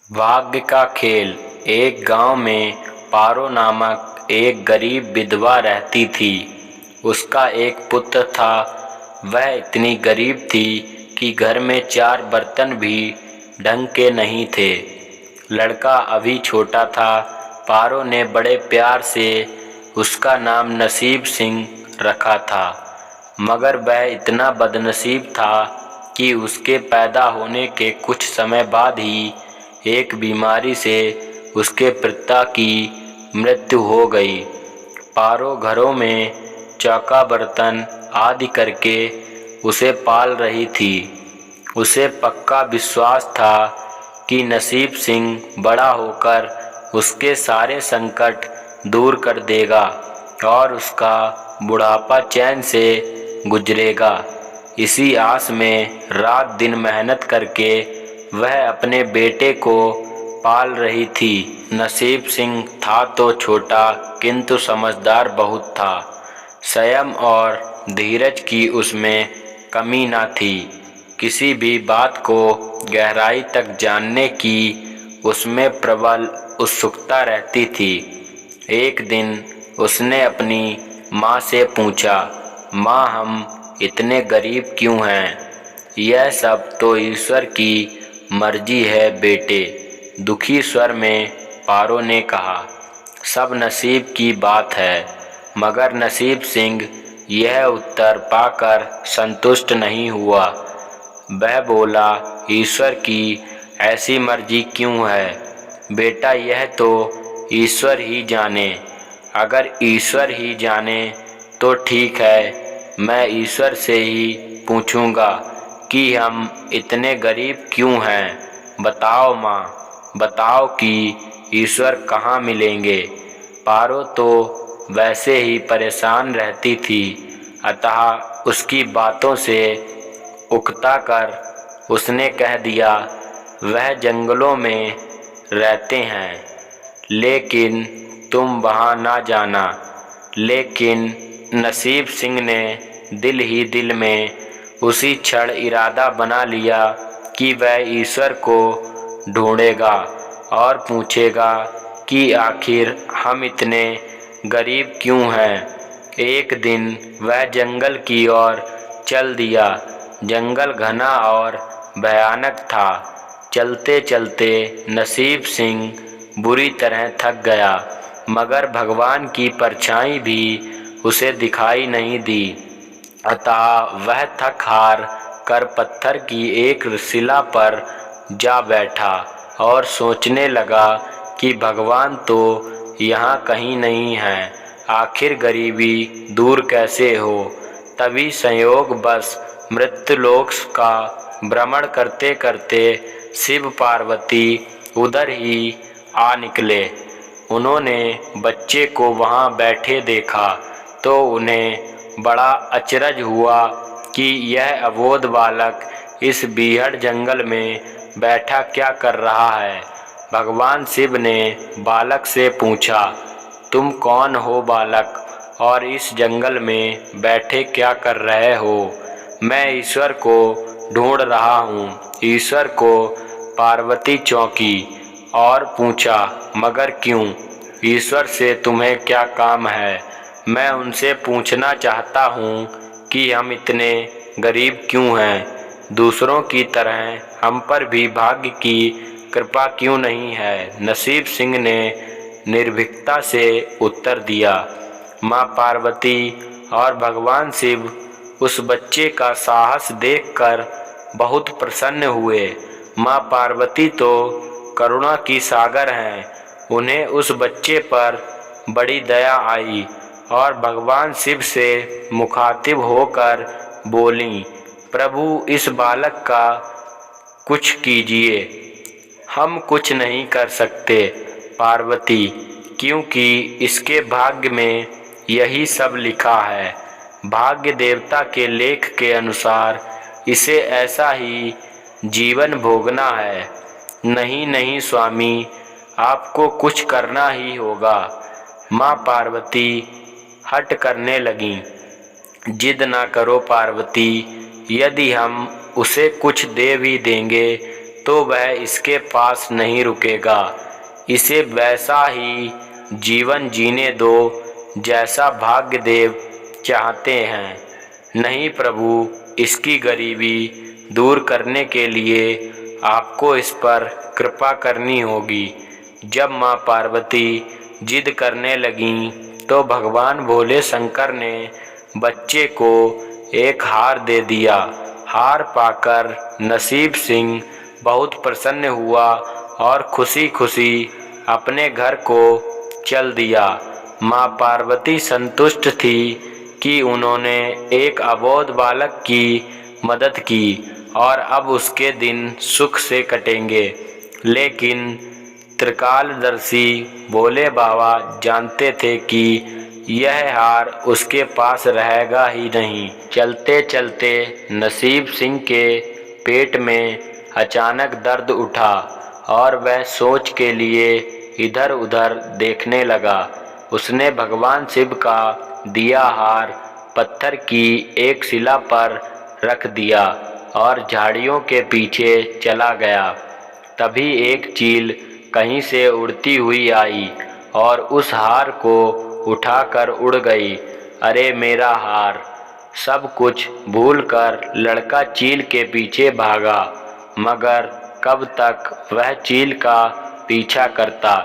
भाग्य का खेल। एक गांव में पारो नामक एक गरीब विधवा रहती थी। उसका एक पुत्र था। वह इतनी गरीब थी कि घर में 4 बर्तन भी ढंग के नहीं थे। लड़का अभी छोटा था। पारो ने बड़े प्यार से उसका नाम नसीब सिंह रखा था। मगर वह इतना बदनसीब था कि उसके पैदा होने के कुछ समय बाद ही एक बीमारी से उसके पिता की मृत्यु हो गई। पारो घरों में चौका बर्तन आदि करके उसे पाल रही थी। उसे पक्का विश्वास था कि नसीब सिंह बड़ा होकर उसके सारे संकट दूर कर देगा और उसका बुढ़ापा चैन से गुजरेगा। इसी आस में रात दिन मेहनत करके वह अपने बेटे को पाल रही थी। नसीब सिंह था तो छोटा, किंतु समझदार बहुत था। संयम और धीरज की उसमें कमी न थी। किसी भी बात को गहराई तक जानने की उसमें प्रबल उत्सुकता रहती थी। एक दिन उसने अपनी माँ से पूछा, माँ, हम इतने गरीब क्यों हैं? यह सब तो ईश्वर की मर्जी है बेटे, दुखी स्वर में पारो ने कहा। सब नसीब की बात है। मगर नसीब सिंह यह उत्तर पाकर संतुष्ट नहीं हुआ। वह बोला, ईश्वर की ऐसी मर्जी क्यों है बेटा? यह तो ईश्वर ही जाने। अगर ईश्वर ही जाने तो ठीक है, मैं ईश्वर से ही पूछूंगा कि हम इतने गरीब क्यों हैं। बताओ माँ, बताओ कि ईश्वर कहाँ मिलेंगे। पारो तो वैसे ही परेशान रहती थी, अतः उसकी बातों से उकता कर उसने कह दिया, वह जंगलों में रहते हैं, लेकिन तुम वहाँ ना जाना। लेकिन नसीब सिंह ने दिल ही दिल में उसी क्षण इरादा बना लिया कि वह ईश्वर को ढूंढेगा और पूछेगा कि आखिर हम इतने गरीब क्यों हैं। एक दिन वह जंगल की ओर चल दिया। जंगल घना और भयानक था। चलते चलते नसीब सिंह बुरी तरह थक गया, मगर भगवान की परछाई भी उसे दिखाई नहीं दी। अतः वह थक हार कर पत्थर की एक शिला पर जा बैठा और सोचने लगा कि भगवान तो यहाँ कहीं नहीं है, आखिर गरीबी दूर कैसे हो। तभी संयोग बस मृत्युलोक का भ्रमण करते करते शिव पार्वती उधर ही आ निकले। उन्होंने बच्चे को वहाँ बैठे देखा तो उन्हें बड़ा अचरज हुआ कि यह अबोध बालक इस बीहड़ जंगल में बैठा क्या कर रहा है। भगवान शिव ने बालक से पूछा, तुम कौन हो बालक, और इस जंगल में बैठे क्या कर रहे हो? मैं ईश्वर को ढूंढ रहा हूँ। ईश्वर को पार्वती चौंकी और पूछा, मगर क्यों? ईश्वर से तुम्हें क्या काम है? मैं उनसे पूछना चाहता हूँ कि हम इतने गरीब क्यों हैं। दूसरों की तरह हम पर भी भाग्य की कृपा क्यों नहीं है? नसीब सिंह ने निर्भीकता से उत्तर दिया। माँ पार्वती और भगवान शिव उस बच्चे का साहस देखकर बहुत प्रसन्न हुए। माँ पार्वती तो करुणा की सागर हैं। उन्हें उस बच्चे पर बड़ी दया आई और भगवान शिव से मुखातिब होकर बोलीं, प्रभु, इस बालक का कुछ कीजिए। हम कुछ नहीं कर सकते पार्वती, क्योंकि इसके भाग्य में यही सब लिखा है। भाग्य देवता के लेख के अनुसार इसे ऐसा ही जीवन भोगना है। नहीं नहीं स्वामी, आपको कुछ करना ही होगा। माँ पार्वती हट करने लगीं। जिद ना करो पार्वती, यदि हम उसे कुछ दे भी देंगे तो वह इसके पास नहीं रुकेगा। इसे वैसा ही जीवन जीने दो जैसा भाग्यदेव चाहते हैं। नहीं प्रभु, इसकी गरीबी दूर करने के लिए आपको इस पर कृपा करनी होगी। जब माँ पार्वती जिद करने लगीं तो भगवान भोले शंकर ने बच्चे को एक हार दे दिया। हार पाकर नसीब सिंह बहुत प्रसन्न हुआ और खुशी खुशी अपने घर को चल दिया। माँ पार्वती संतुष्ट थी कि उन्होंने एक अबोध बालक की मदद की और अब उसके दिन सुख से कटेंगे। लेकिन त्रिकालदर्शी भोले बाबा जानते थे कि यह हार उसके पास रहेगा ही नहीं। चलते चलते नसीब सिंह के पेट में अचानक दर्द उठा और वह सोच के लिए इधर उधर देखने लगा। उसने भगवान शिव का दिया हार पत्थर की एक शिला पर रख दिया और झाड़ियों के पीछे चला गया। तभी एक चील कहीं से उड़ती हुई आई और उस हार को उठाकर उड़ गई। अरे मेरा हार! सब कुछ भूलकर लड़का चील के पीछे भागा, मगर कब तक वह चील का पीछा करता,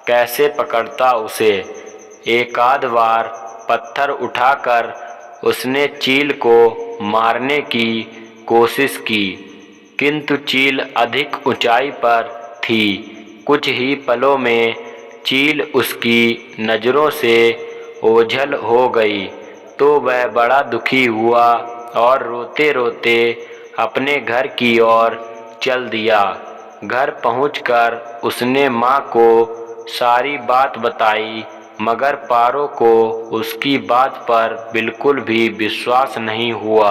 कैसे पकड़ता उसे। एकाध बार पत्थर उठाकर उसने चील को मारने की कोशिश की, किंतु चील अधिक ऊंचाई पर थी। कुछ ही पलों में चील उसकी नज़रों से ओझल हो गई तो वह बड़ा दुखी हुआ और रोते रोते अपने घर की ओर चल दिया। घर पहुंचकर उसने माँ को सारी बात बताई, मगर पारो को उसकी बात पर बिल्कुल भी विश्वास नहीं हुआ।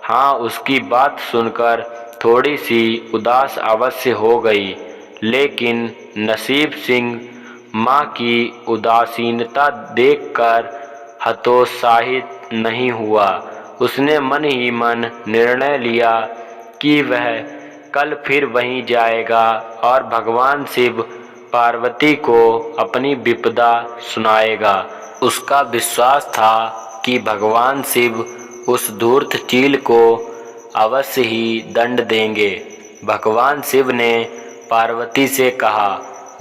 हाँ, उसकी बात सुनकर थोड़ी सी उदास अवश्य हो गई, लेकिन नसीब सिंह माँ की उदासीनता देखकर हतोत्साहित नहीं हुआ। उसने मन ही मन निर्णय लिया कि वह कल फिर वहीं जाएगा और भगवान शिव पार्वती को अपनी विपदा सुनाएगा। उसका विश्वास था कि भगवान शिव उस धूर्त चील को अवश्य ही दंड देंगे। भगवान शिव ने पार्वती से कहा,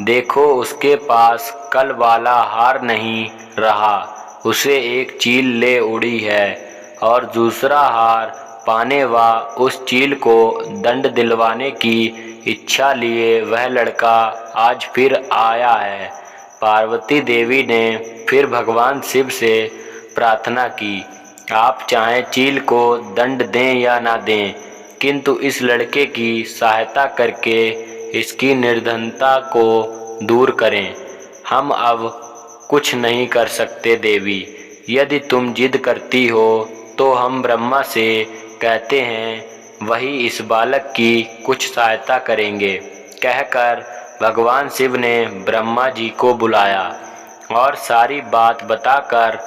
देखो उसके पास कल वाला हार नहीं रहा, उसे एक चील ले उड़ी है और दूसरा हार पाने व उस चील को दंड दिलवाने की इच्छा लिए वह लड़का आज फिर आया है। पार्वती देवी ने फिर भगवान शिव से प्रार्थना की, आप चाहे चील को दंड दें या ना दें, किंतु इस लड़के की सहायता करके इसकी निर्धनता को दूर करें। हम अब कुछ नहीं कर सकते देवी। यदि तुम जिद करती हो तो हम ब्रह्मा से कहते हैं, वही इस बालक की कुछ सहायता करेंगे। कहकर भगवान शिव ने ब्रह्मा जी को बुलाया और सारी बात बताकर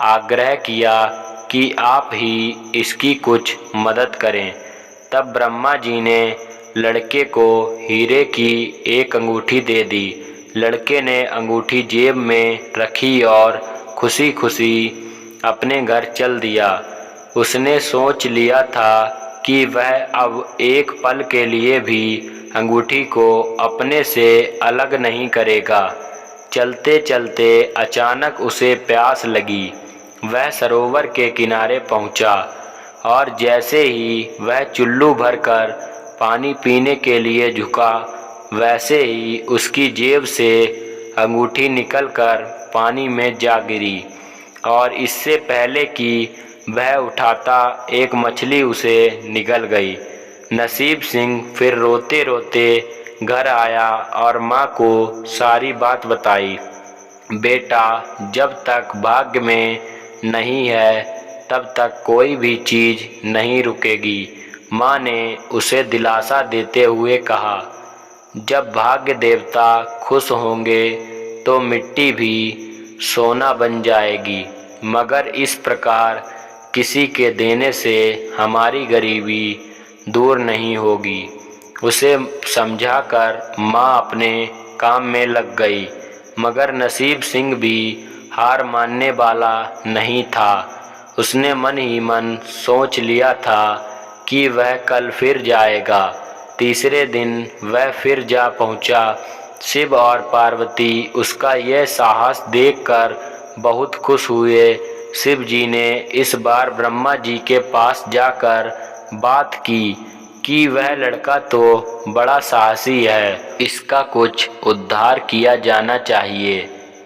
आग्रह किया कि आप ही इसकी कुछ मदद करें। तब ब्रह्मा जी ने लड़के को हीरे की एक अंगूठी दे दी। लड़के ने अंगूठी जेब में रखी और खुशी खुशी अपने घर चल दिया। उसने सोच लिया था कि वह अब एक पल के लिए भी अंगूठी को अपने से अलग नहीं करेगा। चलते चलते अचानक उसे प्यास लगी। वह सरोवर के किनारे पहुंचा और जैसे ही वह चुल्लू भरकर पानी पीने के लिए झुका, वैसे ही उसकी जेब से अंगूठी निकलकर पानी में जा गिरी और इससे पहले कि वह उठाता एक मछली उसे निगल गई। नसीब सिंह फिर रोते रोते घर आया और माँ को सारी बात बताई। बेटा, जब तक भाग्य में नहीं है तब तक कोई भी चीज़ नहीं रुकेगी। माँ ने उसे दिलासा देते हुए कहा, जब भाग्य देवता खुश होंगे तो मिट्टी भी सोना बन जाएगी, मगर इस प्रकार किसी के देने से हमारी गरीबी दूर नहीं होगी। उसे समझाकर माँ अपने काम में लग गई। मगर नसीब सिंह भी हार मानने वाला नहीं था। उसने मन ही मन सोच लिया था कि वह कल फिर जाएगा। तीसरे दिन वह फिर जा पहुंचा। शिव और पार्वती उसका यह साहस देखकर बहुत खुश हुए। शिव जी ने इस बार ब्रह्मा जी के पास जाकर बात की कि वह लड़का तो बड़ा साहसी है, इसका कुछ उद्धार किया जाना चाहिए।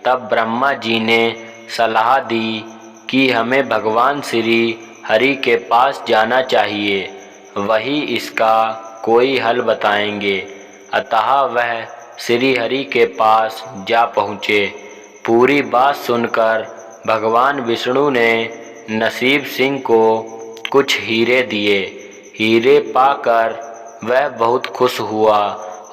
तब ब्रह्मा जी ने सलाह दी कि हमें भगवान श्री हरि के पास जाना चाहिए, वही इसका कोई हल बताएंगे। अतः वह श्री हरि के पास जा पहुँचे। पूरी बात सुनकर भगवान विष्णु ने नसीब सिंह को कुछ हीरे दिए। हीरे पाकर वह बहुत खुश हुआ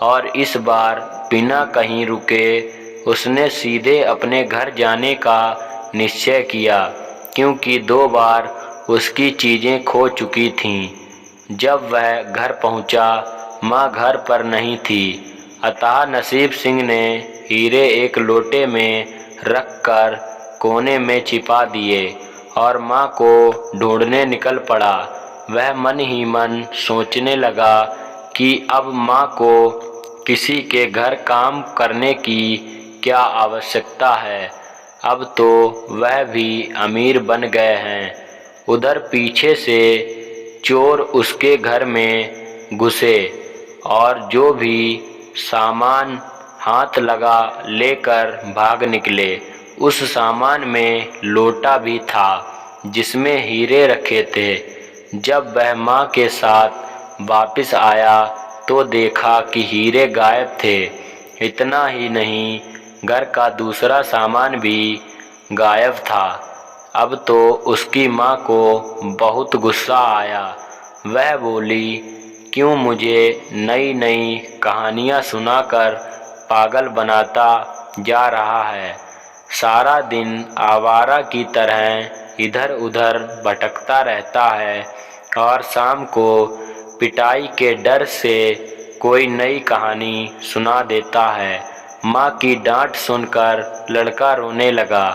और इस बार बिना कहीं रुके उसने सीधे अपने घर जाने का निश्चय किया, क्योंकि 2 बार उसकी चीज़ें खो चुकी थीं। जब वह घर पहुंचा, माँ घर पर नहीं थी। अतः नसीब सिंह ने हीरे एक लोटे में रखकर कोने में छिपा दिए और माँ को ढूंढने निकल पड़ा। वह मन ही मन सोचने लगा कि अब माँ को किसी के घर काम करने की क्या आवश्यकता है, अब तो वह भी अमीर बन गए हैं। उधर पीछे से चोर उसके घर में घुसे और जो भी सामान हाथ लगा लेकर भाग निकले। उस सामान में लोटा भी था जिसमें हीरे रखे थे। जब वह माँ के साथ वापस आया तो देखा कि हीरे गायब थे। इतना ही नहीं, घर का दूसरा सामान भी गायब था। अब तो उसकी माँ को बहुत गुस्सा आया। वह बोली, क्यों मुझे नई नई कहानियाँ सुनाकर पागल बनाता जा रहा है। सारा दिन आवारा की तरह इधर उधर भटकता रहता है और शाम को पिटाई के डर से कोई नई कहानी सुना देता है। माँ की डांट सुनकर लड़का रोने लगा।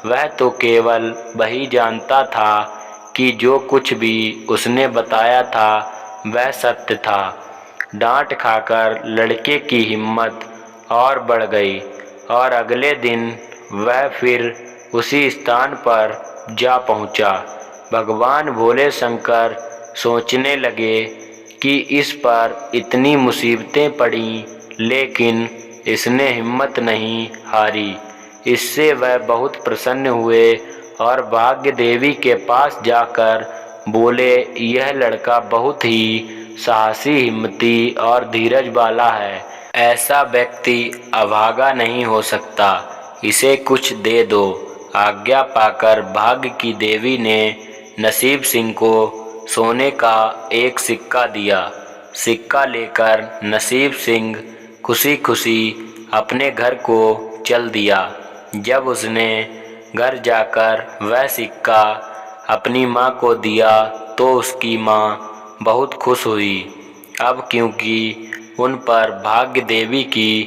वह तो केवल वही जानता था कि जो कुछ भी उसने बताया था वह सत्य था। डांट खाकर लड़के की हिम्मत और बढ़ गई और अगले दिन वह फिर उसी स्थान पर जा पहुंचा। भगवान भोले शंकर सोचने लगे कि इस पर इतनी मुसीबतें पड़ी, लेकिन इसने हिम्मत नहीं हारी। इससे वह बहुत प्रसन्न हुए और भाग्य देवी के पास जाकर बोले, यह लड़का बहुत ही साहसी, हिम्मती और धीरज वाला है। ऐसा व्यक्ति अभागा नहीं हो सकता, इसे कुछ दे दो। आज्ञा पाकर भाग्य की देवी ने नसीब सिंह को सोने का एक सिक्का दिया। सिक्का लेकर नसीब सिंह खुशी खुशी अपने घर को चल दिया। जब उसने घर जाकर वह सिक्का अपनी माँ को दिया तो उसकी माँ बहुत खुश हुई। अब क्योंकि उन पर भाग्य देवी की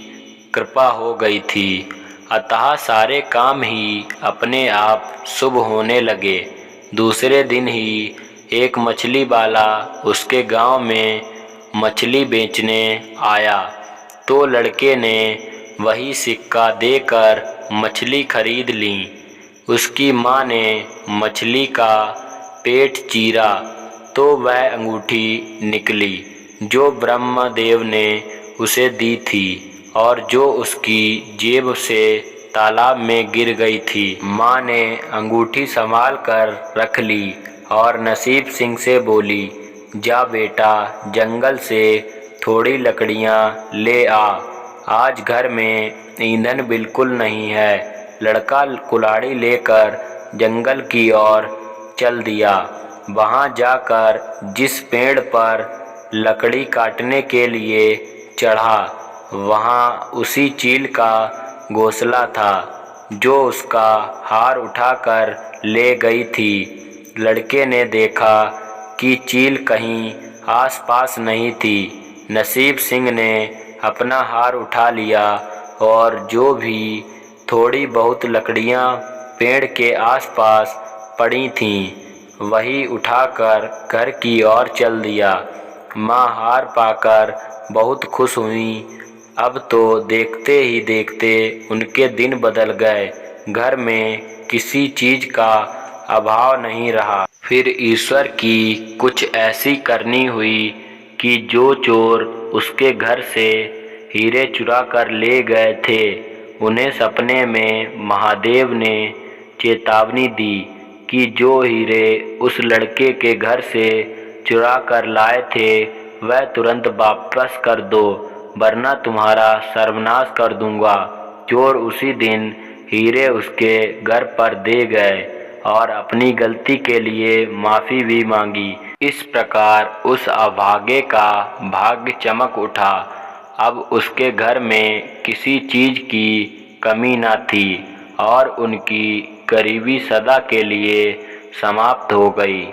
कृपा हो गई थी, अतः सारे काम ही अपने आप शुभ होने लगे। दूसरे दिन ही एक मछली वाला उसके गांव में मछली बेचने आया, तो लड़के ने वही सिक्का देकर मछली खरीद ली। उसकी माँ ने मछली का पेट चीरा तो वह अंगूठी निकली जो ब्रह्मदेव ने उसे दी थी और जो उसकी जेब से तालाब में गिर गई थी। माँ ने अंगूठी संभाल कर रख ली और नसीब सिंह से बोली, जा बेटा, जंगल से थोड़ी लकड़ियाँ ले आ, आज घर में ईंधन बिल्कुल नहीं है। लड़का कुल्हाड़ी लेकर जंगल की ओर चल दिया। वहाँ जाकर जिस पेड़ पर लकड़ी काटने के लिए चढ़ा, वहाँ उसी चील का घोंसला था जो उसका हार उठाकर ले गई थी। लड़के ने देखा कि चील कहीं आसपास नहीं थी। नसीब सिंह ने अपना हार उठा लिया और जो भी थोड़ी बहुत लकड़ियां पेड़ के आसपास पड़ी थीं वही उठाकर घर की ओर चल दिया। माँ हार पाकर बहुत खुश हुईं। अब तो देखते ही देखते उनके दिन बदल गए। घर में किसी चीज का अभाव नहीं रहा। फिर ईश्वर की कुछ ऐसी करनी हुई कि जो चोर उसके घर से हीरे चुरा कर ले गए थे उन्हें सपने में महादेव ने चेतावनी दी कि जो हीरे उस लड़के के घर से चुरा कर लाए थे वह तुरंत वापस कर दो वरना तुम्हारा सर्वनाश कर दूंगा। चोर उसी दिन हीरे उसके घर पर दे गए और अपनी गलती के लिए माफ़ी भी मांगी। इस प्रकार उस अभागे का भाग्य चमक उठा। अब उसके घर में किसी चीज की कमी न थी और उनकी गरीबी सदा के लिए समाप्त हो गई।